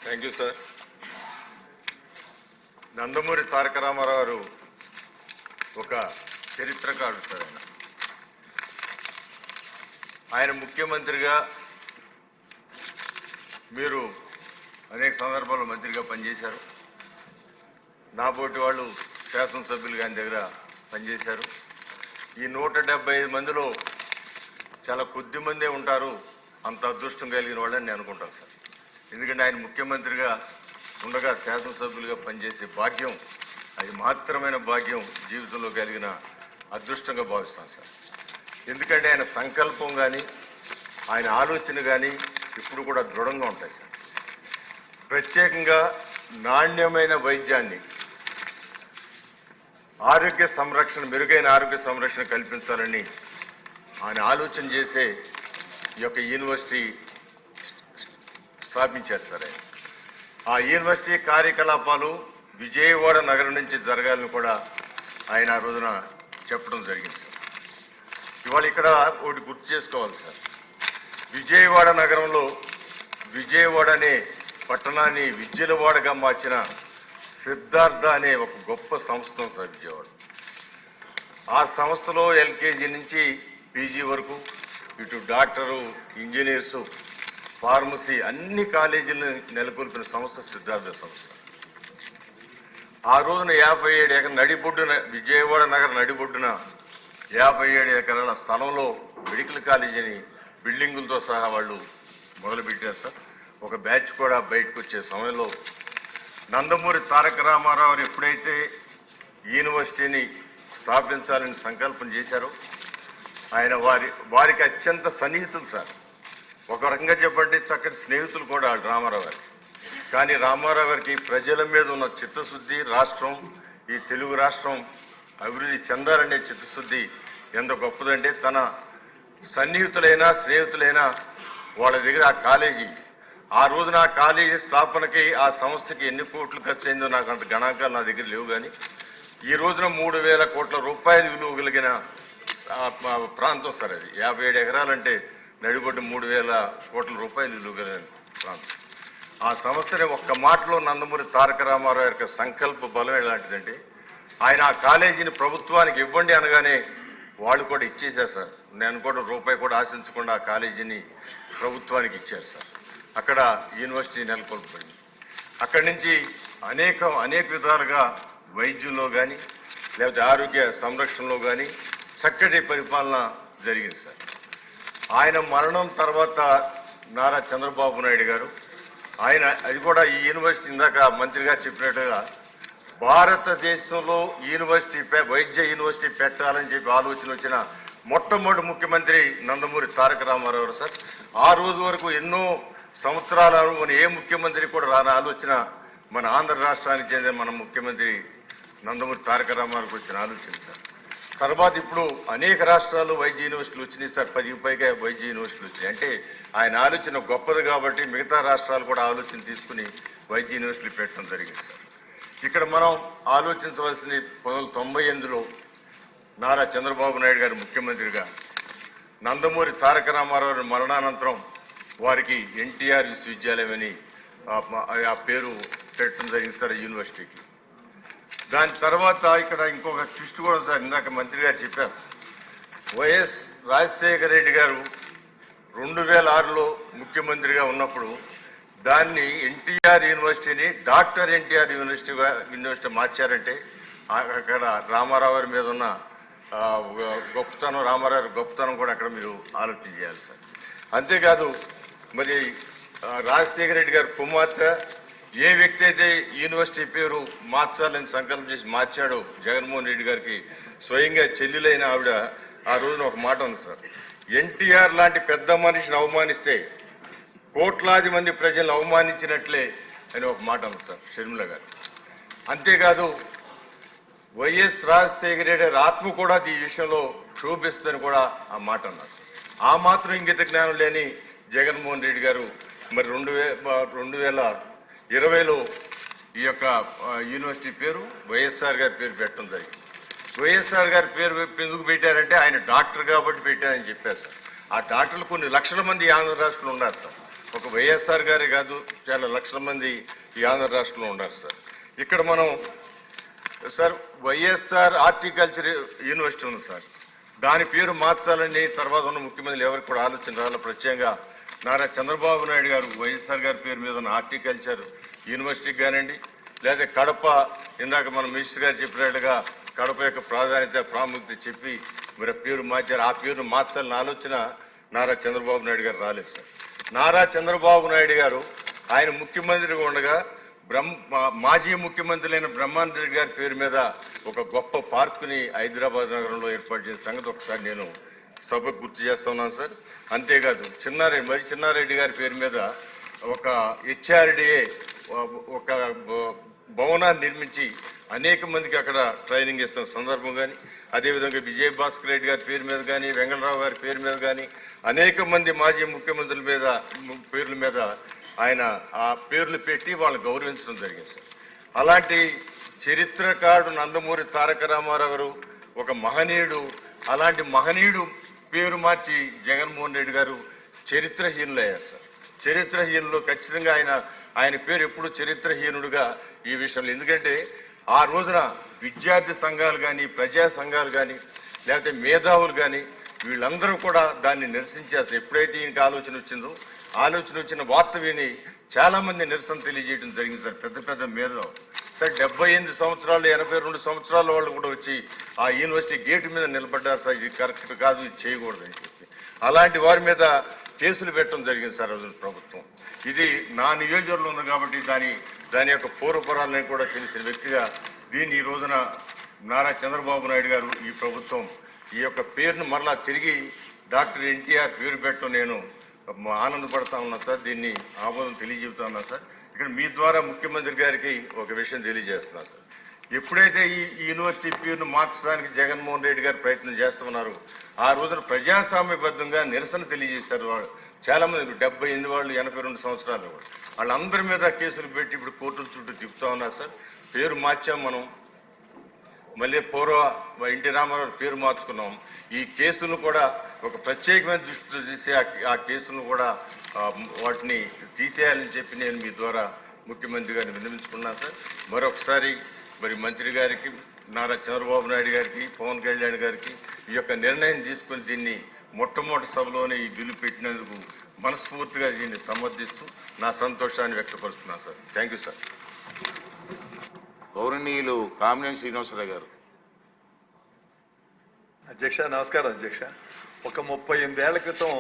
Thank you sir. Nandamuri Taraka Ramarao గారు ఒక చరిత్రకారుడు సార్. ఆయన ముఖ్యమంత్రిగా మీరు అనేక సందర్భాల్లో మంత్రిగా పనిచేశారు. నాబోటి వాళ్ళు శాసనసభ్యులు గారి దగ్గర పనిచేశారు. ఈ 175 మందిలో చాలా కొద్ది మందే ఉంటారు అంత అదృష్టం కలిగిన వాళ్ళని నేను అనుకుంటాను సార్. ఎందుకంటే ఆయన ముఖ్యమంత్రిగా ఉండగా శాసనసభ్యులుగా పనిచేసే భాగ్యం, అది మాత్రమైన భాగ్యం జీవితంలో కలిగిన అదృష్టంగా భావిస్తాను సార్. ఎందుకంటే ఆయన సంకల్పం కానీ ఆయన ఆలోచన కానీ ఇప్పుడు కూడా దృఢంగా ఉంటాయి సార్. ప్రత్యేకంగా నాణ్యమైన వైద్యాన్ని, ఆరోగ్య సంరక్షణ, మెరుగైన ఆరోగ్య సంరక్షణ కల్పించాలని ఆయన ఆలోచన చేసే ఈ యొక్క యూనివర్సిటీ స్థాపించారు సార్. ఆ యూనివర్సిటీ కార్యకలాపాలు విజయవాడ నగరం నుంచి జరగాలని కూడా ఆయన ఆ రోజున చెప్పడం జరిగింది సార్. ఇవాళ ఇక్కడ ఒకటి గుర్తు చేసుకోవాలి సార్. విజయవాడ నగరంలో విజయవాడ అనే పట్టణాన్ని విద్యలవాడగా మార్చిన సిద్ధార్థ అనే ఒక గొప్ప సంస్థ ఉంది సార్ విజయవాడ. ఆ సంస్థలో ఎల్కేజీ నుంచి పీజీ వరకు ఇటు డాక్టరు, ఇంజనీర్సు, ఫార్మసీ అన్ని కాలేజీలను నెలకొల్పిన సంస్థ సిద్ధార్థ సంస్థ. ఆ రోజున 57 ఎకరాల నడిబొడ్డున, విజయవాడ నగర నడిబొడ్డున 57 ఎకరాల స్థలంలో మెడికల్ కాలేజీని బిల్డింగులతో సహా వాళ్ళు మొదలుపెట్టారు సార్. ఒక బ్యాచ్ కూడా బయటకు వచ్చే సమయంలో నందమూరి తారక రామారావు ఎప్పుడైతే యూనివర్సిటీని స్థాపించాలని సంకల్పం చేశారో ఆయన వారికి అత్యంత సన్నిహితులు సార్. ఒక రకంగా చెప్పండి చక్కటి స్నేహితులు కూడా రామారావు గారికి. కానీ రామారావు గారికి ప్రజల మీద ఉన్న చిత్తశుద్ధి, రాష్ట్రం, ఈ తెలుగు రాష్ట్రం అభివృద్ధి చెందాలనే చిత్తశుద్ధి ఎంత గొప్పదంటే తన సన్నిహితులైనా స్నేహితులైనా వాళ్ళ దగ్గర ఆ కాలేజీ, ఆ రోజున ఆ కాలేజీ స్థాపనకి ఆ సంస్థకి ఎన్ని కోట్లు ఖర్చు అయిందో నాకు అంత గణాంకాలు నా దగ్గర లేవు. కానీ ఈ రోజున 3,000 కోట్ల రూపాయలు విలువ కలిగిన ప్రాంతం సార్. అది 57 ఎకరాలంటే నడిబొడ్డు 3,000 కోట్ల రూపాయలు విలువ కలిగిన ప్రాంతం. ఆ సంస్థని ఒక్క మాటలో నందమూరి తారక రామారావు యొక్క సంకల్ప బలం ఎలాంటిదంటే ఆయన ఆ కాలేజీని ప్రభుత్వానికి ఇవ్వండి అనగానే వాళ్ళు కూడా ఇచ్చేశారు సార్. నేను కూడా రూపాయి కూడా ఆశించకుండా ఆ కాలేజీని ప్రభుత్వానికి ఇచ్చారు సార్. అక్కడ యూనివర్సిటీ నెలకొల్పబడింది. అక్కడి నుంచి అనేక విధాలుగా వైద్యంలో కానీ లేకపోతే ఆరోగ్య సంరక్షణలో కానీ చక్కటి పరిపాలన జరిగింది సార్. ఆయన మరణం తర్వాత నారా చంద్రబాబు నాయుడు గారు ఆయన అది కూడా ఈ యూనివర్సిటీ ఇందాక మంత్రి గారు చెప్పినట్టుగా భారతదేశంలో వైద్య యూనివర్సిటీ పెట్టాలని చెప్పి ఆలోచన వచ్చిన మొట్టమొదటి ముఖ్యమంత్రి నందమూరి తారక రామారావు సార్. ఆ రోజు వరకు ఎన్నో సంవత్సరాలు మన ఏ ముఖ్యమంత్రి కూడా రాని ఆలోచన మన ఆంధ్ర రాష్ట్రానికి చెందిన మన ముఖ్యమంత్రి నందమూరి తారక రామారావుకి వచ్చిన ఆలోచన సార్. తర్వాత ఇప్పుడు అనేక రాష్ట్రాలు వైద్య యూనివర్సిటీలు వచ్చినాయి సార్. 10కి పైగా వైద్య యూనివర్సిటీలు వచ్చినాయి. అంటే ఆయన ఆలోచన గొప్పది కాబట్టి మిగతా రాష్ట్రాలు కూడా ఆలోచన తీసుకుని వైద్య యూనివర్సిటీలు పెట్టడం జరిగింది సార్. ఇక్కడ మనం ఆలోచించవలసింది 1998లో నారా చంద్రబాబు నాయుడు గారు ముఖ్యమంత్రిగా నందమూరి తారక రామారావు మరణానంతరం వారికి ఎన్టీఆర్ విశ్వవిద్యాలయం అని ఆ పేరు పెట్టడం జరిగింది సార్ యూనివర్సిటీకి. దాని తర్వాత ఇక్కడ ఇంకొక ట్విస్ట్ కూడా సార్. ఇందాక మంత్రి గారు చెప్పారు, వైఎస్ రాజశేఖర రెడ్డి గారు 2006లో ముఖ్యమంత్రిగా ఉన్నప్పుడు దాన్ని ఎన్టీఆర్ యూనివర్సిటీని డాక్టర్ ఎన్టీఆర్ యూనివర్సిటీ మార్చారంటే అక్కడ రామారావు గారి మీద ఉన్న గొప్పతనం, రామారావు గొప్పతనం కూడా అక్కడ మీరు ఆలోచన చేయాలి సార్. అంతేకాదు మరి రాజశేఖర రెడ్డి గారు కుమార్తె ఏ వ్యక్తి అయితే యూనివర్సిటీ పేరు మార్చాలని సంకల్పం చేసి మార్చాడో జగన్మోహన్ రెడ్డి గారికి స్వయంగా చెల్లెలైన ఆవిడ ఆ రోజున ఒక మాట ఉంది సార్. ఎన్టీఆర్ లాంటి పెద్ద మనిషిని అవమానిస్తే కోట్లాది మంది ప్రజలను అవమానించినట్లే అని ఒక మాట ఉంది సార్ షర్మిల గారు. అంతేకాదు వైఎస్ రాజశేఖర రెడ్డి గారి ఆత్మ కూడా ఈ విషయంలో క్షోభిస్తుందని కూడా ఆ మాట అన్నారు. ఆ మాత్రం ఇంగిత జ్ఞానం లేని జగన్మోహన్ రెడ్డి గారు మరి 2020లో ఈ యొక్క యూనివర్సిటీ పేరు వైఎస్ఆర్ గారి పేరు పెట్టడం జరిగింది. వైఎస్ఆర్ గారి పేరు ఎందుకు పెట్టారంటే ఆయన డాక్టర్ కాబట్టి పెట్టారని చెప్పారు సార్. ఆ డాక్టర్లు కొన్ని లక్షల మంది ఆంధ్ర రాష్ట్రంలో ఉన్నారు సార్. ఒక వైఎస్ఆర్ గారే కాదు, చాలా లక్షల మంది ఈ ఆంధ్ర రాష్ట్రంలో ఉన్నారు సార్. ఇక్కడ మనం సార్ వైఎస్ఆర్ హార్టికల్చర్ యూనివర్సిటీ ఉంది సార్. దాని పేరు మార్చాలని తర్వాత ఉన్న ముఖ్యమంత్రులు ఎవరికి కూడా ఆలోచన రావాలి. ప్రత్యేకంగా నారా చంద్రబాబు నాయుడు గారు వైఎస్ఆర్ గారి పేరు మీద ఉన్న హార్టికల్చర్ యూనివర్సిటీకి కానివ్వండి, లేదా కడప, ఇందాక మన మినిస్టర్ గారు చెప్పినట్టుగా కడప యొక్క ప్రాముఖ్యత చెప్పి మరి పేరు మార్చారు. ఆ పేరును మార్చాలని ఆలోచన నారా చంద్రబాబు నాయుడు గారు రాలేదు సార్. నారా చంద్రబాబు నాయుడు గారు ఆయన ముఖ్యమంత్రిగా ఉండగా మాజీ ముఖ్యమంత్రులైన బ్రహ్మానంద రెడ్డి గారి పేరు మీద ఒక గొప్ప పార్కుని హైదరాబాద్ నగరంలో ఏర్పాటు చేసిన సంగతి ఒకసారి నేను సభకు గుర్తు చేస్తున్నాను సార్. అంతేకాదు చిన్నారెడ్డి గారి పేరు మీద ఒక హెచ్ఆర్డిఏ ఒక భవనాన్ని నిర్మించి అనేక మందికి అక్కడ ట్రైనింగ్ ఇస్తున్న సందర్భం కానీ, అదేవిధంగా విజయభాస్కర్ రెడ్డి గారి పేరు మీద కానీ, వెంగళరావు గారి పేరు మీద కానీ అనేక మంది మాజీ ముఖ్యమంత్రుల పేర్ల మీద ఆయన ఆ పేర్లు పెట్టి వాళ్ళని గౌరవించడం జరిగింది సార్. అలాంటి చరిత్రకారుడు నందమూరి తారక రామారావు గారు ఒక మహనీయుడు. అలాంటి మహనీయుడు పేరు మార్చి జగన్మోహన్ రెడ్డి గారు చరిత్రహీనులు అయ్యారు సార్. చరిత్రహీనులు ఖచ్చితంగా ఆయన పేరు ఎప్పుడు చరిత్రహీనుడుగా ఈ విషయంలో. ఎందుకంటే ఆ రోజున విద్యార్థి సంఘాలు కానీ, ప్రజా సంఘాలు కానీ, లేకపోతే మేధావులు కానీ వీళ్ళందరూ కూడా దాన్ని నిరసించారు. ఎప్పుడైతే ఈయనకి ఆలోచన వచ్చిన వార్త విని చాలా మంది నిరసన తెలియజేయడం జరిగింది సార్. పెద్ద పెద్ద మేధావులు సార్, 78 సంవత్సరాలు 82 సంవత్సరాల వాళ్ళు కూడా వచ్చి ఆ యూనివర్సిటీ గేటు మీద నిలబడ్డారు సార్. ఇది కరెక్ట్ కాదు, ఇది చేయకూడదని చెప్పి అలాంటి వారి మీద కేసులు పెట్టడం జరిగింది సార్ రోజు ప్రభుత్వం. ఇది నా నియోజకవర్గంలో ఉంది కాబట్టి దాని యొక్క పూర్వపరాలని కూడా తెలిసిన వ్యక్తిగా దీన్ని ఈ రోజున నారా చంద్రబాబు నాయుడు గారు ఈ ప్రభుత్వం ఈ యొక్క పేరును మరలా తిరిగి డాక్టర్ ఎన్టీఆర్ పేరు పెట్టడం నేను ఆనందపడతా ఉన్నా సార్. దీన్ని ఆమోదం తెలియజేస్తా ఉన్నా సార్. ఇక్కడ మీ ద్వారా ముఖ్యమంత్రి గారికి ఒక విషయం తెలియజేస్తున్నారు సార్. ఎప్పుడైతే ఈ యూనివర్సిటీ పేరును మార్చడానికి జగన్మోహన్ రెడ్డి గారు ప్రయత్నం చేస్తున్నారు, ఆ రోజున ప్రజాస్వామ్యబద్ధంగా నిరసన తెలియజేశారు వాళ్ళు చాలా మంది. 78 వాళ్ళు 82 సంవత్సరాలు వాళ్ళందరి మీద కేసులు పెట్టి ఇప్పుడు కోర్టుల చుట్టూ తిప్పుతా ఉన్నారు సార్. పేరు మార్చాం మనం, మళ్ళీ ఎన్టీ రామారావు పేరు మార్చుకున్నాం. ఈ కేసులను కూడా ఒక ప్రత్యేకమైన దృష్టితో తీసి ఆ కేసులను కూడా వాటిని తీసేయాలని చెప్పి నేను మీ ద్వారా ముఖ్యమంత్రి గారిని విన్నవించుకున్నాను సార్. మరొకసారి మంత్రి గారికి, నారా చంద్రబాబు నాయుడు గారికి, పవన్ కళ్యాణ్ గారికి ఈ యొక్క నిర్ణయం తీసుకుని దీన్ని మొట్టమొదటి సభలోనే ఈ బిల్లు పెట్టినందుకు మనస్ఫూర్తిగా దీన్ని సమర్థిస్తూ నా సంతోషాన్ని వ్యక్తపరుస్తున్నాను సార్. Thank you sir. గౌరవనీయులు కామినేని శ్రీనివాసరావు గారు. అధ్యక్ష నమస్కారం. అధ్యక్ష, ఒక 38 ఏళ్ల క్రితం